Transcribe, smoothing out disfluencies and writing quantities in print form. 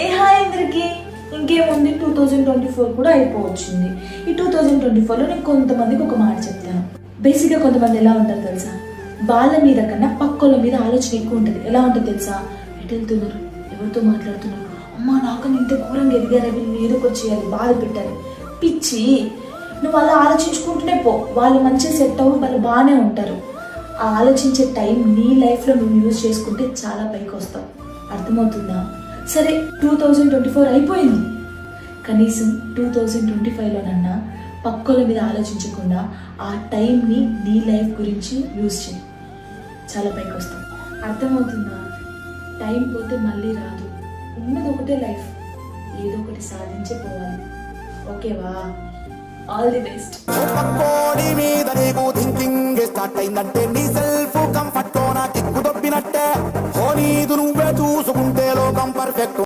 ఏ hi అందరికి. ఇంకేముంది, 2024 కూడా అయిపోవచ్చింది. ఈ 2024లో నేను కొంతమందికి ఒక మాట చెప్తాను. బేసిక్గా కొంతమంది ఎలా ఉంటారు తెలుసా, వాళ్ళ మీద కన్నా పక్కోళ్ళ మీద ఆలోచన ఎక్కువ ఉంటుంది. ఎలా ఉంటుంది తెలుసా, ఎటు వెళ్తున్నారు, ఎవరితో మాట్లాడుతున్నారు, అమ్మ నాకన్నా ఇంత ఘోరంగా ఎదిగారు, వీళ్ళు ఏదోకొచ్చేయాలి, బాధ పెట్టాలి. పిచ్చి, నువ్వు అలా ఆలోచించుకుంటూనే పో. వాళ్ళు మంచిగా సెట్ అవ్వు, వాళ్ళు బాగానే ఉంటారు. ఆ ఆలోచించే టైం నీ లైఫ్లో నువ్వు యూజ్ చేసుకుంటే చాలా పైకి వస్తావు. అర్థమవుతుందా? సరే, 2024 అయిపోయింది, కనీసం 2025లోనన్నా పక్కల మీద ఆలోచించకుండా ఆ టైంని నీ లైఫ్ గురించి యూజ్ చేయి. చాలా పైకి వస్తాం. అర్థమవుతుందా? టైం పోతే మళ్ళీ రాదు. ఉన్నది ఒకటే లైఫ్, ఏదో ఒకటి సాధించే పోవాలి. ఓకేవా? All the best. నువ్వే చూసుకుంటే లోకం పర్ఫెక్ట్.